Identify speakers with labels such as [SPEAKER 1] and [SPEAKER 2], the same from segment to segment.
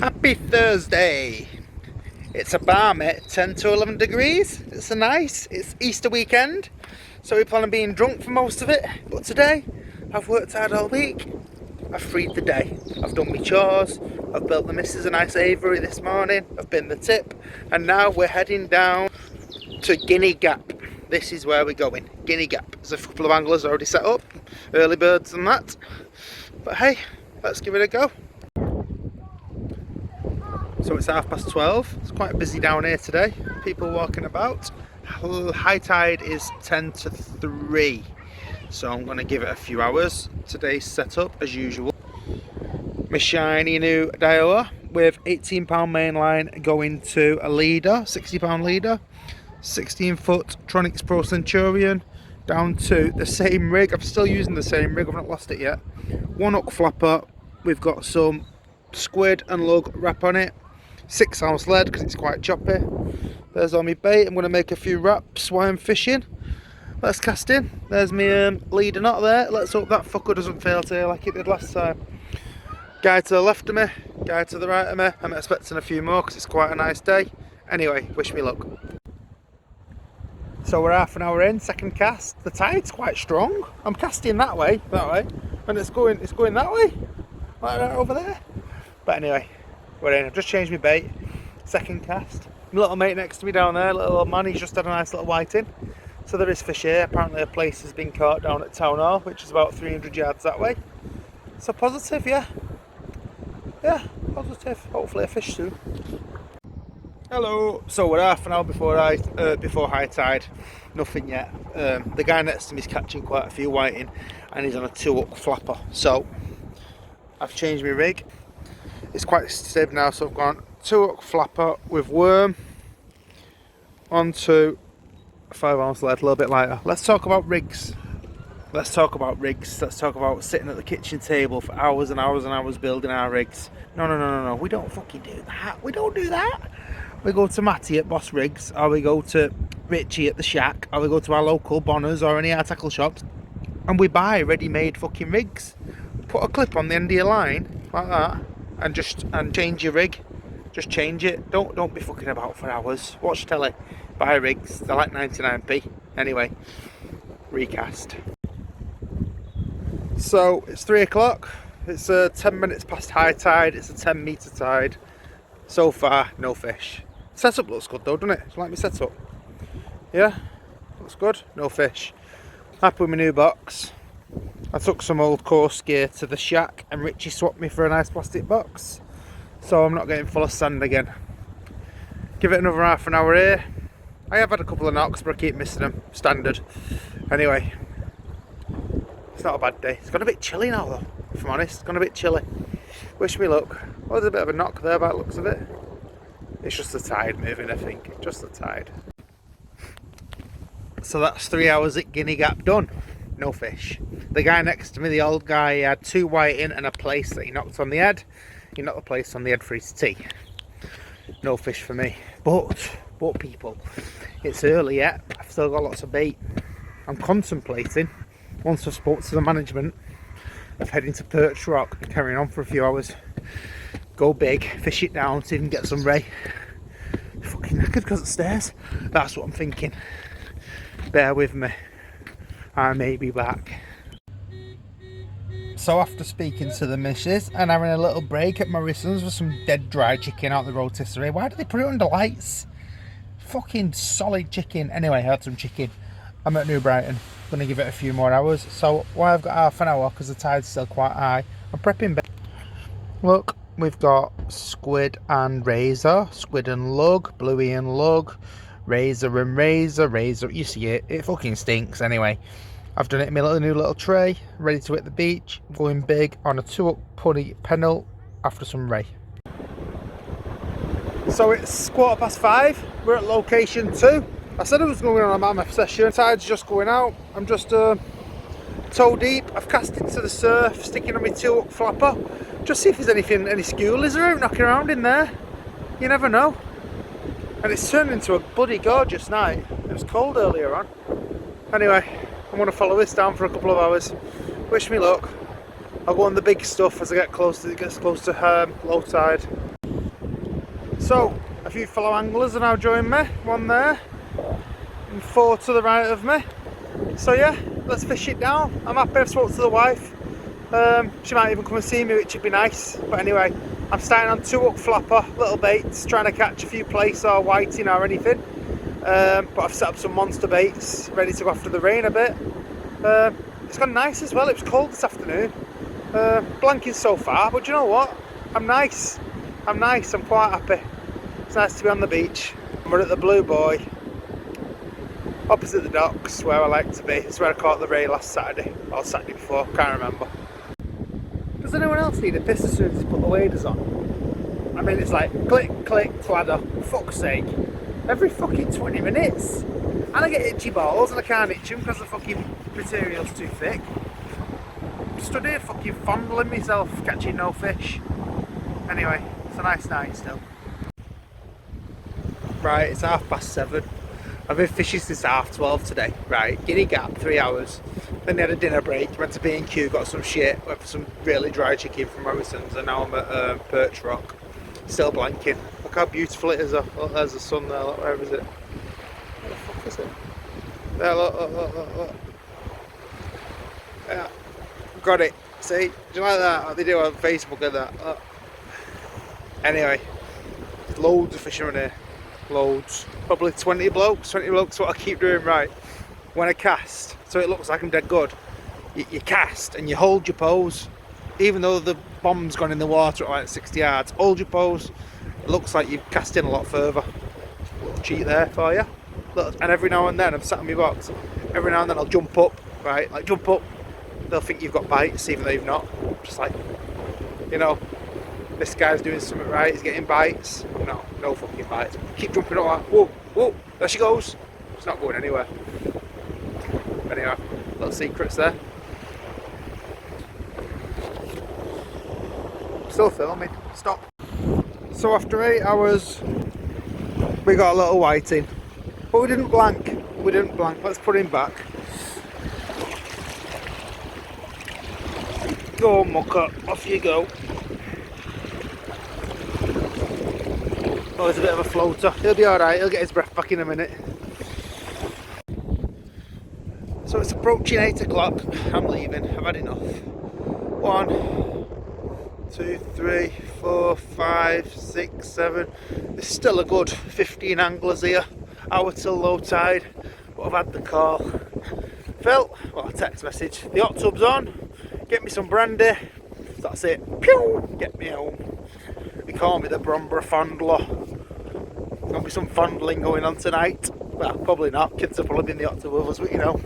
[SPEAKER 1] Happy Thursday! It's a balmy 10 to 11 degrees. It's Easter weekend, so we plan on being drunk for most of it. But today, I've worked hard all week. I've freed the day. I've done my chores. I've built the missus a nice aviary this morning. I've been the tip, and now we're heading down to Guinea Gap. This is where we're going, Guinea Gap. There's a couple of anglers already set up, early birds and that. But hey, let's give it a go. So it's 12:30. It's quite busy down here today. People walking about. High tide is 10 to 3. So I'm going to give it a few hours. Today's set up as usual. My shiny new Daiwa with £18 mainline going to a leader, £60 leader. 16-foot Tronics Pro Centurion down to the same rig. I'm still using the same rig. I've not lost it yet. One hook flapper. We've got some squid and lug wrap on it. 6 ounce lead because it's quite choppy. There's all my bait. I'm going to make a few wraps while I'm fishing. Let's cast in. There's my leader knot there. Let's hope that fucker doesn't fail today like it did last time. Guy to the left of me, guy to the right of me. I'm expecting a few more because it's quite a nice day. Anyway, wish me luck. So we're half an hour in, second cast. The tide's quite strong. I'm casting that way, and it's going that way, like that over there. But anyway, we're in. I've just changed my bait. Second cast. My little mate next to me down there, little old man, he's just had a nice little whiting. So there is fish here. Apparently a place has been caught down at Town Hall, which is about 300 yards that way. So positive, yeah. Yeah, positive. Hopefully a fish soon. Hello. So we're half an hour before high tide. Nothing yet. The guy next to me is catching quite a few whiting, and he's on a 2-hook flapper. So I've changed my rig. It's quite stiff now, so I've gone 2-hook flapper with worm onto 5 ounce lead, a little bit lighter. Let's talk about rigs. Let's talk about sitting at the kitchen table for hours and hours and hours building our rigs. No. We don't fucking do that. We don't do that. We go to Matty at Boss Rigs, or we go to Richie at the Shack, or we go to our local Bonners or any of our tackle shops, and we buy ready-made fucking rigs. Put a clip on the end of your line like that, and change your rig. Just change it. Don't be fucking about for hours. Watch telly. Buy rigs. They're like 99p. Anyway, recast. So it's 3 o'clock. It's 10 minutes past high tide. It's a 10 metre tide. So far, no fish. Setup looks good though, doesn't it? Do you like my setup? Yeah, looks good. No fish. Happy with my new box. I took some old course gear to the Shack, and Richie swapped me for a nice plastic box, so I'm not getting full of sand again. Give it another half an hour here. I have had a couple of knocks, but I keep missing them. Standard. Anyway, it's not a bad day. It's gone a bit chilly now though, if I'm honest. It's gone a bit chilly. Wish me luck. Oh, there's a bit of a knock there by the looks of it. It's just the tide moving, I think. Just the tide. So that's 3 hours at Guinea Gap done. No fish. The guy next to me, the old guy, he had 2 whiting and a place that he knocked on the head. He knocked the place on the head for his tea. No fish for me. But people, it's early yet. I've still got lots of bait. I'm contemplating, once I've spoke to the management, of heading to Perch Rock and carrying on for a few hours. Go big, fish it down, see if we can get some ray. Fucking knackered because of the stairs. That's what I'm thinking. Bear with me. I may be back. So after speaking to the missus and having a little break at Morrison's for some dead dry chicken out the rotisserie. Why do they put it under lights? Fucking solid chicken. Anyway, I had some chicken. I'm at New Brighton. Gonna give it a few more hours. So why I've got half an hour, because the tide's still quite high, I'm prepping bait. Look, we've got squid and razor, squid and lug, bluey and lug, razor and razor. You see it, it fucking stinks. Anyway, I've done it in my new little tray, ready to hit the beach, going big on a 2-hook punny pennel after some ray. So it's 5:15, we're at location 2. I said I was going on a mammoth session. Tide's just going out. I'm just toe deep. I've cast into the surf, sticking on my 2-hook flapper. Just see if there's any schoolies are out knocking around in there. You never know. And it's turned into a bloody gorgeous night. It was cold earlier on. Anyway, I'm going to follow this down for a couple of hours. Wish me luck. I'll go on the big stuff as it gets close to low tide. So, a few fellow anglers are now joining me. One there, and 4 to the right of me. So yeah, let's fish it down. I'm happy. I've spoke to the wife. She might even come and see me, which would be nice. But anyway, I'm starting on 2-hook flapper, little baits, trying to catch a few plaice or whiting or anything. But I've set up some monster baits, ready to go after the rain a bit. It's gone nice as well. It was cold this afternoon. Blanking so far, but you know what? I'm nice. I'm quite happy. It's nice to be on the beach. We're at the Blue Boy, opposite the docks, where I like to be. It's where I caught the ray last Saturday, or Saturday before, can't remember. Does anyone else need a piss as soon as they put the waders on? I mean, it's like click, click, cladder, fuck's sake. Every fucking 20 minutes. And I get itchy balls and I can't itch them because the fucking material's too thick. I'm stood here fucking fondling myself, catching no fish. Anyway, it's a nice night still. Right, it's 7:30. I've been fishing since 12:30 today. Right, Guinea Gap, 3 hours. Then had a dinner break, went to B&Q, got some shit, went for some really dry chicken from Morrison's, and now I'm at Perch Rock. Still blanking. Look how beautiful it is. Oh, there's the sun there. Look, where is it? Where the fuck is it? There, look. Yeah, got it. See? Do you like that? What they do on Facebook and that? Look. Anyway, loads of fishing around here. Loads. Probably 20 blokes. What I keep doing right. When I cast, so it looks like I'm dead good, you cast and you hold your pose. Even though the bomb's gone in the water at like 60 yards, hold your pose. It looks like you're casting a lot further. Little cheat there for you. And every now and then, I'm sat in my box, every now and then I'll jump up, right? Like jump up, they'll think you've got bites even though you've not. Just like, you know, this guy's doing something right, he's getting bites. No fucking bites. Keep jumping up like, whoa, there she goes. It's not going anywhere. Anyway, little secrets there. Still filming, stop. So after 8 hours, we got a little whiting. But we didn't blank. Let's put him back. Go mucker, off you go. Oh, there's a bit of a floater. He'll be alright, he'll get his breath back in a minute. So it's approaching 8 o'clock. I'm leaving, I've had enough. 1, 2, 3, 4, 5, 6, 7. There's still a good 15 anglers here. Hour till low tide, but I've had the call. Phil, well, a text message. The hot tub's on. Get me some brandy. That's it. Pew! Get me home. They call me the Bromborough Fondler. There'll be some fondling going on tonight. Well, probably not. Kids are probably in the hot tub with us, but you know.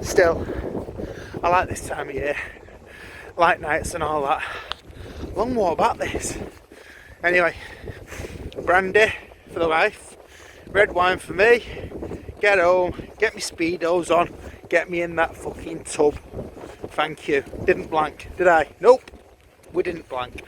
[SPEAKER 1] Still, I like this time of year. Light nights and all that. Long walk back this. Anyway, brandy for the wife. Red wine for me. Get home. Get me speedos on. Get me in that fucking tub. Thank you. Didn't blank, did I? Nope. We didn't blank.